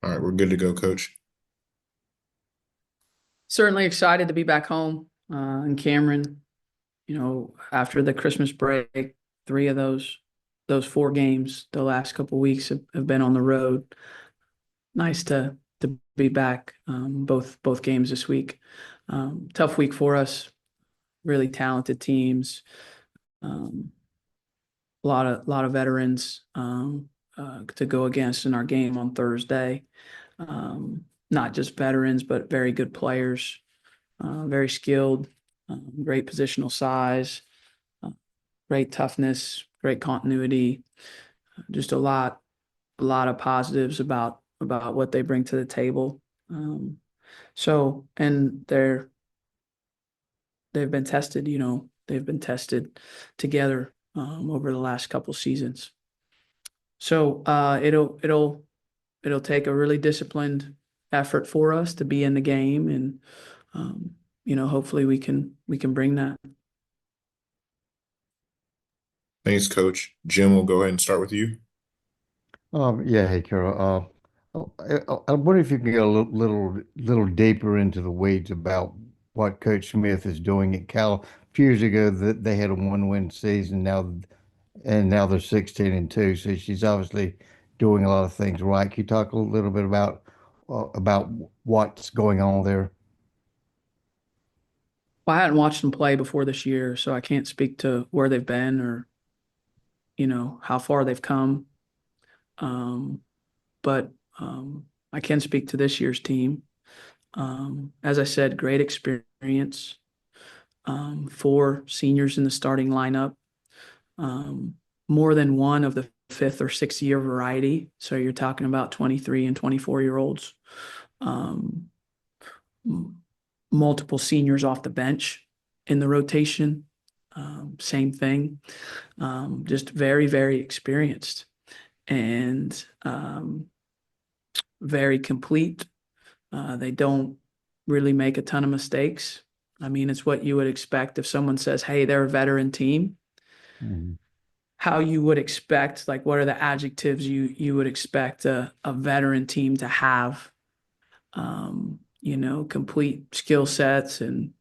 All right, we're good to go, Coach. Certainly excited to be back home in Cameron. After the Christmas break, three of those four games the last couple of weeks have been on the road. Nice to be back. Both games this week. Tough week for us. Really talented teams. Um, a lot of veterans to go against in our game on Thursday. Not just veterans, but very good players. Very skilled, great positional size, uh, great toughness, great continuity. Just a lot of positives about what they bring to the table. Um, and they've been tested. They've been tested together over the last couple seasons. So it'll take a really disciplined effort for us to be in the game, and hopefully we can bring that. Thanks, Coach. Jim, we'll go ahead and start with you. Yeah, hey, Carol. I wonder if you can get a little deeper into the weeds about what Coach Smith is doing at Cal. A few years ago, that they had a one-win season now they're 16-2. So she's obviously doing a lot of things right. Can you talk a little bit about what's going on there? Well, I hadn't watched them play before this year, so I can't speak to where they've been or how far they've come. Um, but I can speak to this year's team. As I said, great experience. Four seniors in the starting lineup. Um, More than one of the fifth or sixth year variety. So you're talking about 23 and 24-year-olds. Um, Multiple seniors off the bench in the rotation. Same thing. Just very, very experienced and very complete. They don't really make a ton of mistakes. I mean, it's what you would expect if someone says, "Hey, they're a veteran team." Mhm. How you would expect, like, what are the adjectives you would expect a veteran team to have? Complete skill sets and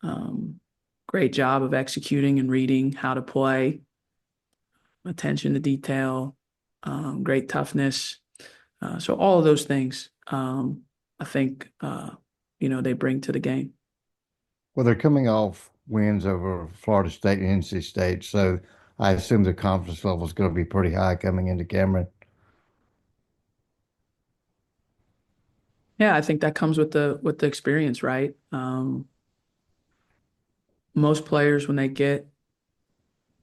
um, great job of executing and reading how to play, attention to detail, great toughness. So all of those things, I think, they bring to the game. Well, they're coming off wins over Florida State and NC State, so I assume the confidence level is going to be pretty high coming into Cameron. Yeah, I think that comes with the experience, right? Most players, when they get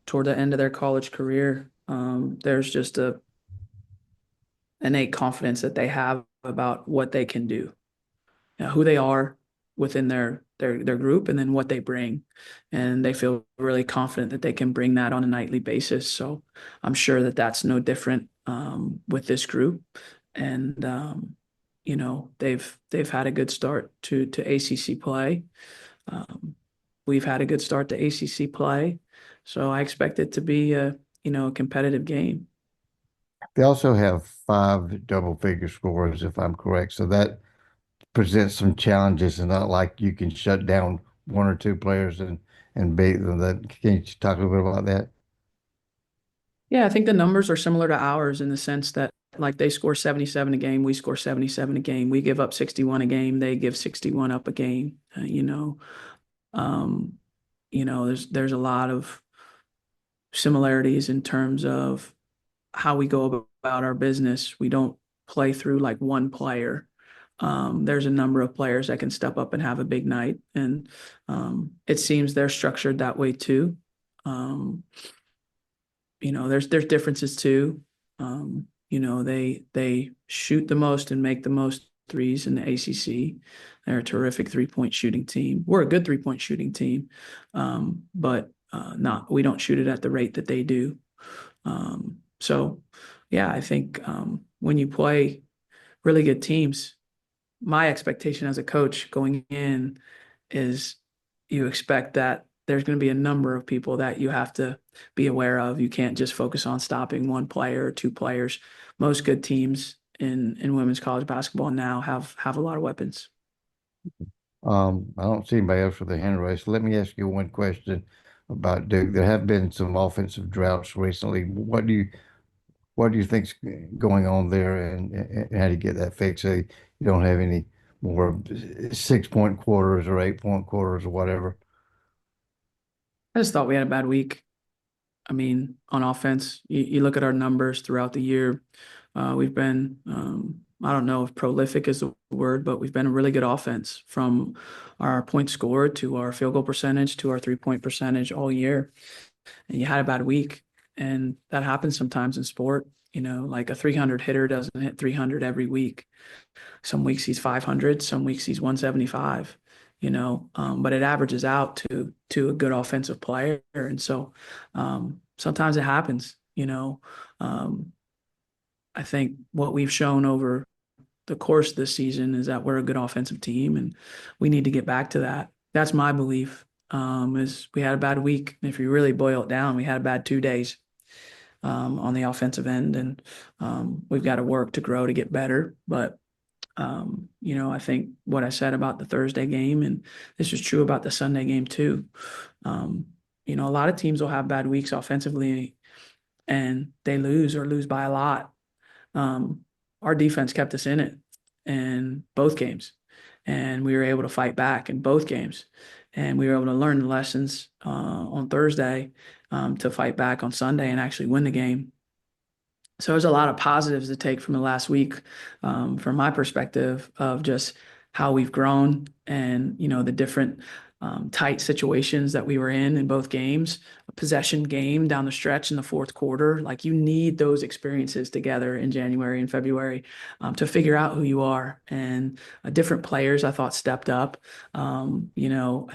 toward the end of their college career, there's just a innate confidence that they have about what they can do, who they are within their group, and then what they bring, and they feel really confident that they can bring that on a nightly basis. So I'm sure that that's no different with this group, and they've had a good start to ACC play. Um, we've had a good start to ACC play, so I expect it to be a competitive game. They also have five double figure scores, if I'm correct. So that presents some challenges and not like you can shut down one or two players and beat them. That can you talk a little bit about that? Yeah, I think the numbers are similar to ours in the sense that, like, they score 77 a game, we score 77 a game. We give up 61 a game, they give 61 up a game. Um, there's a lot of similarities in terms of how we go about our business. We don't play through like one player. There's a number of players that can step up and have a big night, and it seems they're structured that way too. Um, there's differences too. They shoot the most and make the most threes in the ACC. They're a terrific 3-point shooting team. We're a good 3-point shooting team, but not we don't shoot it at the rate that they do. So, yeah, I think when you play really good teams, my expectation as a coach going in is you expect that there's going to be a number of people that you have to be aware of. You can't just focus on stopping one player or two players. Most good teams in women's college basketball now have a lot of weapons. I don't see anybody else with a hand raised. So let me ask you one question about Duke. There have been some offensive droughts recently. What do you think's going on there, and how do you get that fixed so you don't have any more 6 point quarters or 8 point quarters or whatever? I just thought we had a bad week. I mean, on offense, you look at our numbers throughout the year. We've been, I don't know if prolific is the word, but we've been a really good offense from our point scored to our field goal percentage to our 3-point percentage all year. And you had a bad week. And that happens sometimes in sport. Like a 300 hitter doesn't hit 300 every week. Some weeks he's 500, some weeks he's 175, but it averages out to a good offensive player. And so sometimes it happens. I think what we've shown over the course of this season is that we're a good offensive team, and we need to get back to that. That's my belief. Is we had a bad week. If you really boil it down, we had a bad 2 days on the offensive end, and we've got to work to grow to get better. But I think what I said about the Thursday game, and this is true about the Sunday game too. A lot of teams will have bad weeks offensively, and they lose or lose by a lot. Our defense kept us in it in both games, and we were able to fight back in both games, and we were able to learn the lessons on Thursday to fight back on Sunday and actually win the game. So there's a lot of positives to take from the last week, from my perspective of just how we've grown and, the different tight situations that we were in both games. A possession game down the stretch in the fourth quarter. Like, you need those experiences together in January and February to figure out who you are. And different players, I thought, stepped up. I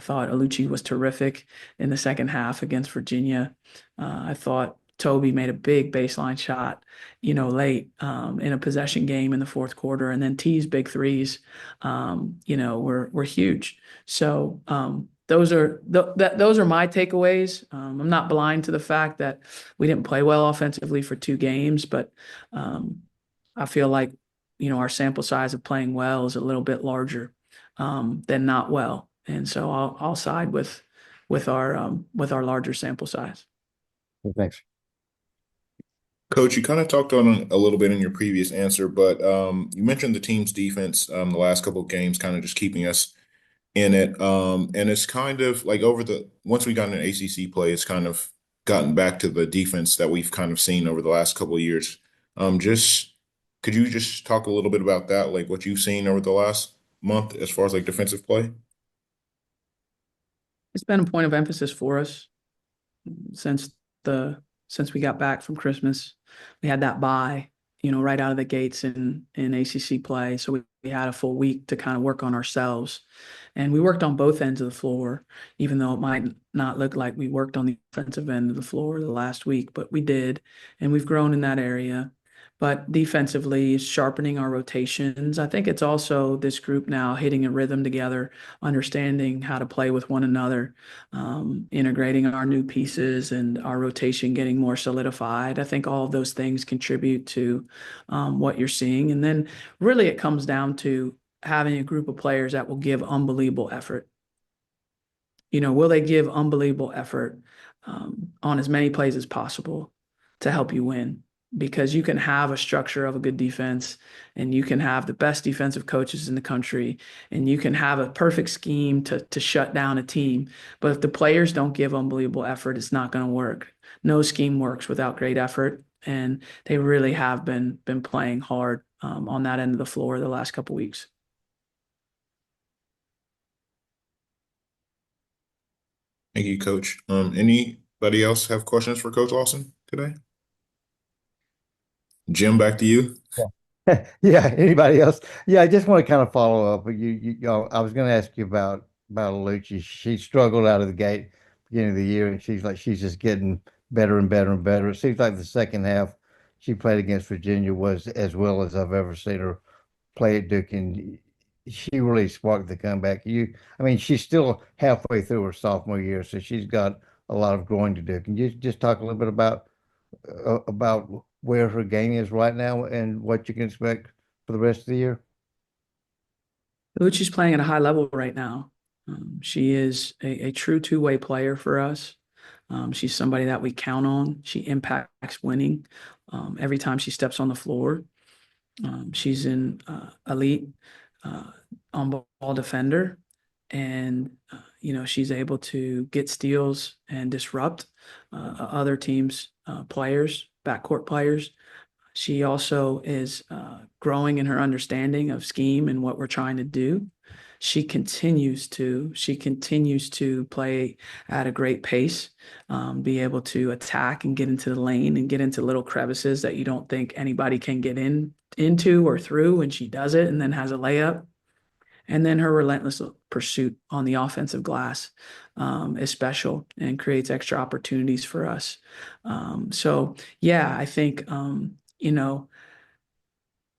thought Alucci was terrific in the second half against Virginia. I thought Toby made a big baseline shot, late in a possession game in the fourth quarter, and then T's big threes, were huge. So those are my takeaways. I'm not blind to the fact that we didn't play well offensively for 2 games, but I feel like our sample size of playing well is a little bit larger than not well, and so I'll side with our larger sample size. Well, thanks. Coach, you kind of talked on it a little bit in your previous answer, but you mentioned the team's defense the last couple of games kind of just keeping us in it. And it's kind of like once we got into ACC play, it's kind of gotten back to the defense that we've kind of seen over the last couple of years. Could you just talk a little bit about that, like what you've seen over the last month as far as like defensive play? It's been a point of emphasis for us since we got back from Christmas. We had that bye, right out of the gates in ACC play. So we had a full week to kind of work on ourselves. And we worked on both ends of the floor, even though it might not look like we worked on the offensive end of the floor the last week, but we did. And we've grown in that area. But defensively, sharpening our rotations. I think it's also this group now hitting a rhythm together, understanding how to play with one another, integrating our new pieces and our rotation getting more solidified. I think all of those things contribute to what you're seeing. And then really it comes down to having a group of players that will give unbelievable effort. Will they give unbelievable effort on as many plays as possible to help you win? Because you can have a structure of a good defense, and you can have the best defensive coaches in the country, and you can have a perfect scheme to shut down a team. But if the players don't give unbelievable effort, it's not going to work. No scheme works without great effort, and they really have been playing hard on that end of the floor the last couple of weeks. Thank you, Coach. Anybody else have questions for Coach Lawson today? Jim, back to you. Yeah. Anybody else? Yeah, I just want to kind of follow up. I was going to ask you about Alucci. She struggled out of the gate beginning of the year, and she's just getting better and better and better. It seems like the second half she played against Virginia was as well as I've ever seen her play at Duke, and she really sparked the comeback. I mean, she's still halfway through her sophomore year, so she's got a lot of growing to do. Can you just talk a little bit about where her game is right now and what you can expect for the rest of the year? Lucci's playing at a high level right now. She is a true two-way player for us. She's somebody that we count on. She impacts winning every time she steps on the floor. She's an elite on-ball defender, and she's able to get steals and disrupt other teams' players, backcourt players. She also is growing in her understanding of scheme and what we're trying to do. She continues to play at a great pace, be able to attack and get into the lane and get into little crevices that you don't think anybody can get into or through, and she does it and then has a layup. And then her relentless pursuit on the offensive glass is special and creates extra opportunities for us. So yeah, I think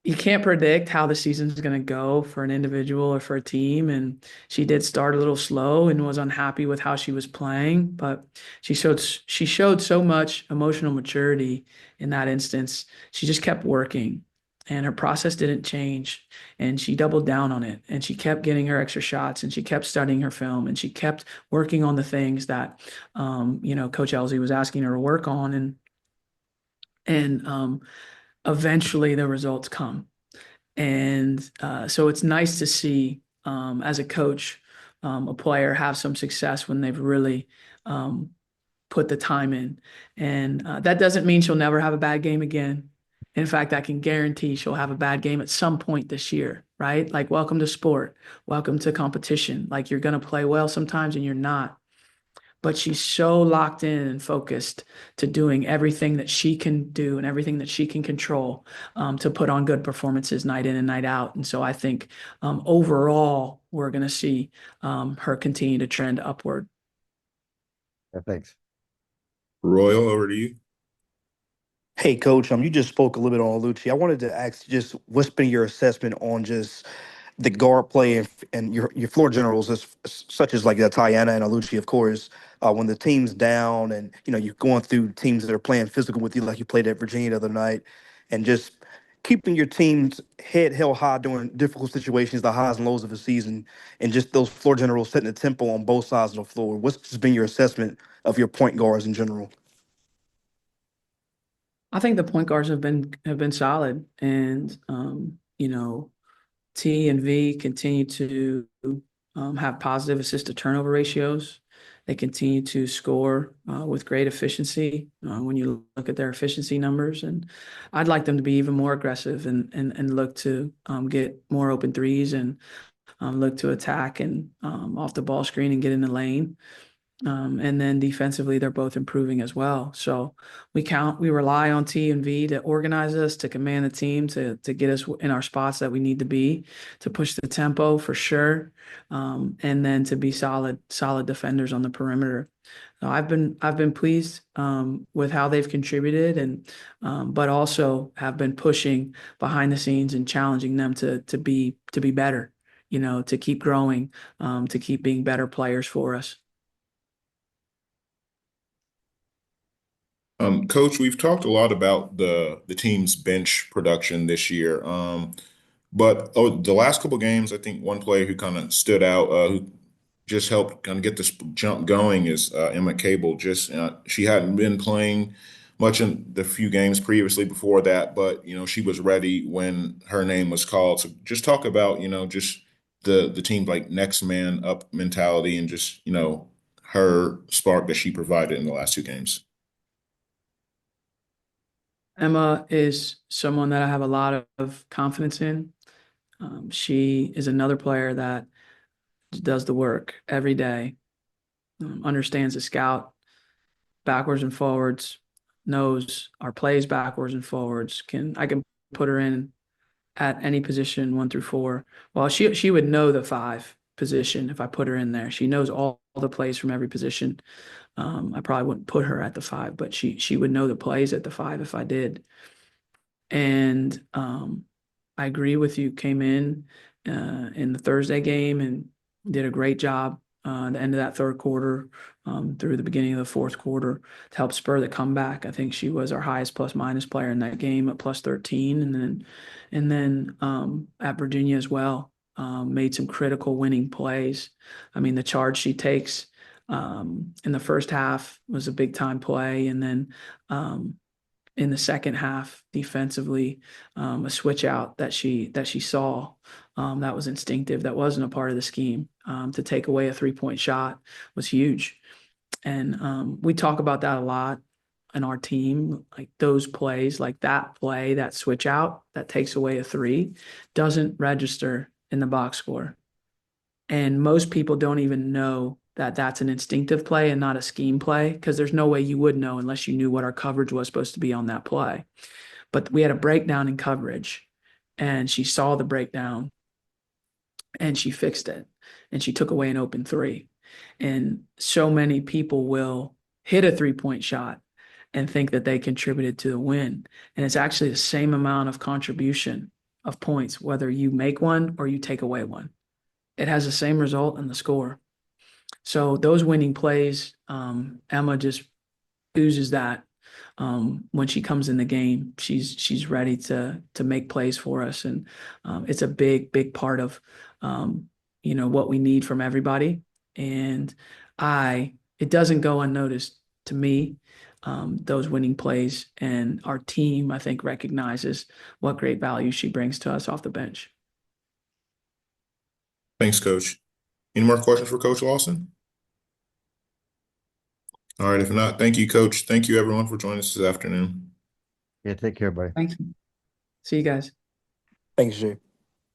you can't predict how the season's going to go for an individual or for a team. And she did start a little slow and was unhappy with how she was playing, but she showed so much emotional maturity in that instance. She just kept working and her process didn't change, and she doubled down on it, and she kept getting her extra shots, and she kept studying her film, and she kept working on the things that Coach Elsie was asking her to work on, and eventually the results come. And so it's nice to see, as a coach, a player have some success when they've really put the time in. And that doesn't mean she'll never have a bad game again. In fact, I can guarantee she'll have a bad game at some point this year, right? Like, welcome to sport, welcome to competition. Like, you're going to play well sometimes and you're not. But she's so locked in and focused to doing everything that she can do and everything that she can control, to put on good performances night in and night out. And so I think overall, we're going to see her continue to trend upward. Yeah, thanks. Royal, over to you. Hey, Coach, you just spoke a little bit on Lucci. I wanted to ask just what's been your assessment on just the guard play and your floor generals, such as like Tayana and Alucci, of course, when the team's down and you're going through teams that are playing physical with you, like you played at Virginia the other night, and just keeping your team's head held high during difficult situations, the highs and lows of the season, and just those floor generals setting the tempo on both sides of the floor. What's just been your assessment of your point guards in general? I think the point guards have been solid, and T and V continue to have positive assist to turnover ratios. They continue to score with great efficiency when you look at their efficiency numbers. And I'd like them to be even more aggressive and look to get more open threes and look to attack and off the ball screen and get in the lane. And then defensively, they're both improving as well. So we rely on T and V to organize us, to command the team, to get us in our spots that we need to be, to push the tempo for sure, and then to be solid defenders on the perimeter. So I've been pleased with how they've contributed, and but also have been pushing behind the scenes and challenging them to be better, to keep growing, to keep being better players for us. Coach, we've talked a lot about the team's bench production this year. But the last couple games, I think one player who kind of stood out, who just helped kind of get this jump going, is Emma Cable. Just she hadn't been playing much in the few games previously before that, but she was ready when her name was called. So just talk about just the team, like, next man up mentality, and just her spark that she provided in the last two games. Emma is someone that I have a lot of confidence in. She is another player that does the work every day, understands the scout backwards and forwards, knows our plays backwards and forwards. I can put her in at any position 1 through 4. Well, she would know the 5 position if I put her in there. She knows all the plays from every position. I probably wouldn't put her at the 5, but she would know the plays at the 5 if I did. And I agree with you. Came in the Thursday game and did a great job the end of that third quarter, through the beginning of the fourth quarter to help spur the comeback. I think she was our highest plus minus player in that game at plus 13. And then at Virginia as well, made some critical winning plays. I mean, the charge she takes in the first half was a big time play. And then in the second half, defensively, a switch out that she saw that was instinctive, that wasn't a part of the scheme. To take away a 3-point shot was huge. And we talk about that a lot in our team, like those plays, like that play, that switch out that takes away a 3 doesn't register in the box score. And most people don't even know that that's an instinctive play and not a scheme play, because there's no way you would know unless you knew what our coverage was supposed to be on that play. But we had a breakdown in coverage, and she saw the breakdown and she fixed it, and she took away an open 3. And so many people will hit a 3-point shot and think that they contributed to the win. And it's actually the same amount of contribution of points, whether you make one or you take away one. It has the same result in the score. So those winning plays, Emma just oozes that. When she comes in the game, she's ready to make plays for us. And it's a big part of, what we need from everybody. And it doesn't go unnoticed to me, those winning plays, and our team, I think, recognizes what great value she brings to us off the bench. Thanks, Coach. Any more questions for Coach Lawson? All right, if not, thank you, Coach. Thank you, everyone, for joining us this afternoon. Yeah, take care, buddy. Thank you. See you guys. Thanks, Jay.